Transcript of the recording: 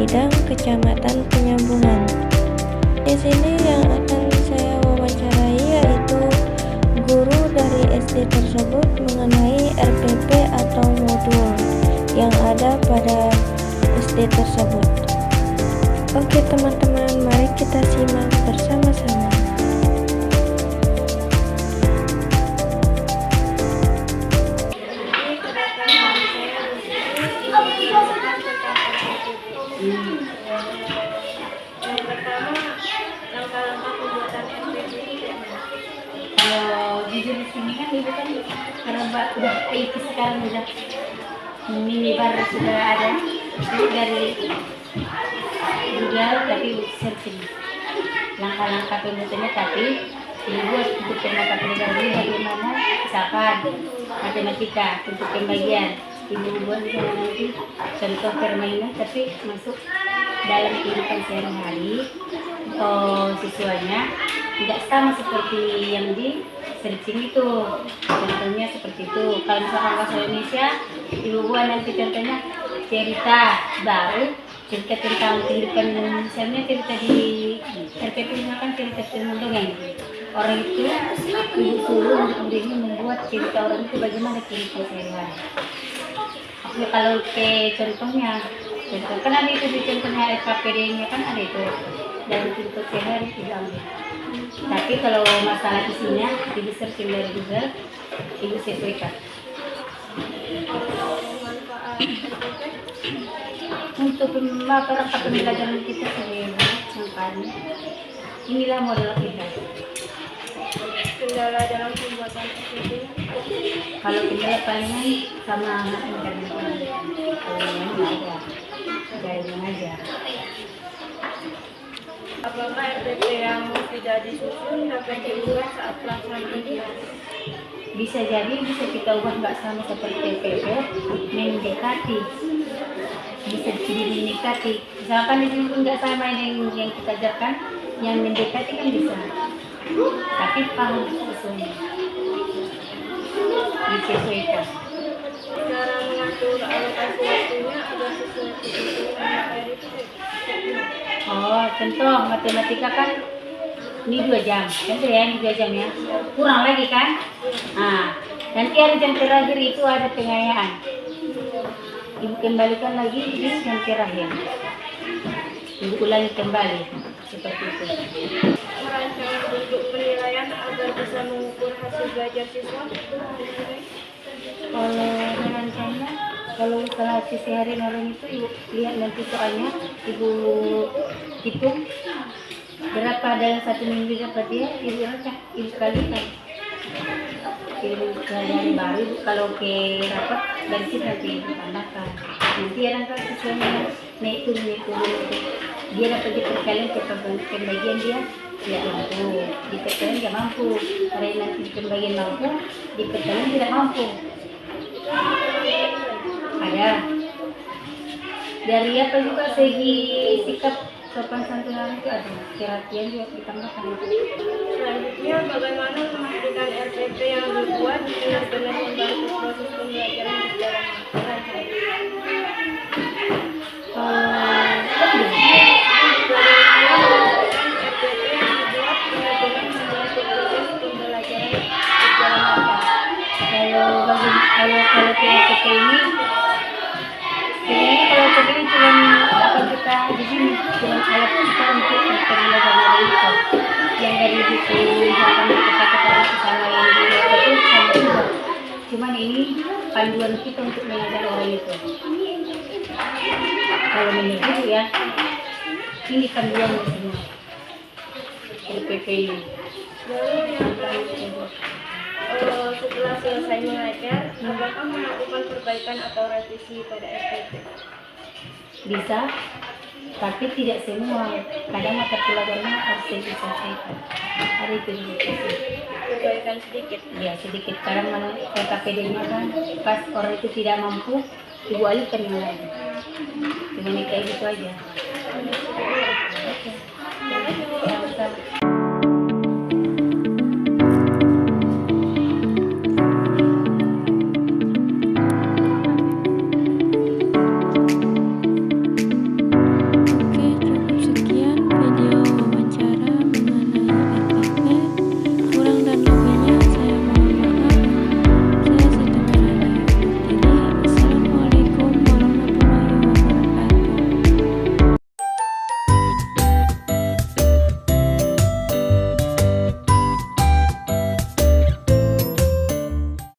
bidang Kecamatan Penyambungan. Di sini yang akan saya wawancarai yaitu guru dari SD tersebut mengenai RPP atau modul yang ada pada SD tersebut. Oke teman-teman, mari kita simak bersama-sama. Yang pertama, langkah-langkah pembuatan RPP itu gimana? Kalau jujur di sini kan ibu kan karena udah IT sekarang udah minibar sudah ada, jadi dari Google tapi searching langkah-langkah pembuatannya, tapi dibuat untuk pembuatan pribadi bagaimana, misalkan matematika untuk pembagian ibu buat misalnya nanti contoh permainan tapi masuk dalam kehidupan sehari-hari. Siswanya tidak sama seperti yang di searching itu, contohnya seperti itu. Kalau misalkan bahasa Indonesia ibu buat nanti contohnya cerita baru, cerita tentang kehidupan, misalnya cerita di RPP misalkan cerita tentang dongeng. Orang itu ibu suruh untuk muridnya membuat cerita orang itu bagaimana kehidupan sehari-hari. Oke, kalau ke contohnya, kan ada itu di contohnya RKPD-nya kan ada itu dalam kehidupan sehari-hari diambil. Tapi kalau masalah isinya ibu searching dari Google, ibu sesuaikan. Untuk masyarakat pembelajaran kita sebagai makanya inilah model kita. Kendala dalam pembuatan RPP? Kalau kendala palingan sama internet, kalau yang nggak ada jaringan aja. Apakah RPP yang tidak disusun dapat diubah saat pelaksanaan ujian? Bisa jadi bisa kita ubah nggak sama seperti RPP, mendekati, bisa mendekati. Misalkan di sini nggak sama yang kita ajarkan, yang mendekati kan bisa. Tapi paham sesuai disesuaikan. Cara mengatur alokasi waktunya agar sesuai kebutuhan materi itu Contoh matematika kan ini 2 jam, contoh ya ini 2 jam ya, kurang lagi kan? Nanti hari jam terakhir itu ada pengayaan, ibu kembalikan lagi di jam terakhir, ibu ulangi kembali seperti itu. merancang bentuk penilaian agar bisa mengukur hasil belajar siswa. Kalau merancangnya, kalau setelah sehari orang itu ibu lihat nanti soalnya, ibu hitung berapa dalam 1 minggu dapat dia, ibu rancang, ibu kalikan. Ibu hari baru ibu kalau ke rapat dari situ nanti ibu tambahkan. Nanti ada siswanya naik turun. Dia dapat diperkalian ke pembagian dia tidak mampu, diperkalian tidak mampu. Karena nanti pembagian mampu, diperkalian tidak mampu. Ada dari apa juga segi sikap sopan santun orang itu ada, perhatian juga ditambahkan. Selanjutnya, bagaimana memastikan RPP yang dibuat benar-benar membantu proses pembelajaran berjalan lancar? Kalau PPP ini sebenarnya kalau PPP ini cuma apa kita di sini cuma alat kita untuk pembelajaran itu yang dari buku misalkan kita sama yang di itu sama juga, cuman ini panduan kita untuk mengajar orang itu. Kalau menurut ya ini panduan semua PPP ini. Lalu yang terakhir, setelah selesai mengajar, apakah melakukan perbaikan atau revisi pada RPP? Bisa, tapi tidak semua. Kadang mata pelajarannya harus diselesaikan. Ada itu juga. Perbaikan sedikit. Ya sedikit. Kadang PKPD-nya kan pas orang itu tidak mampu, ibu alihkan yang lain. Cuma kayak gitu aja. Oke. Sama-sama.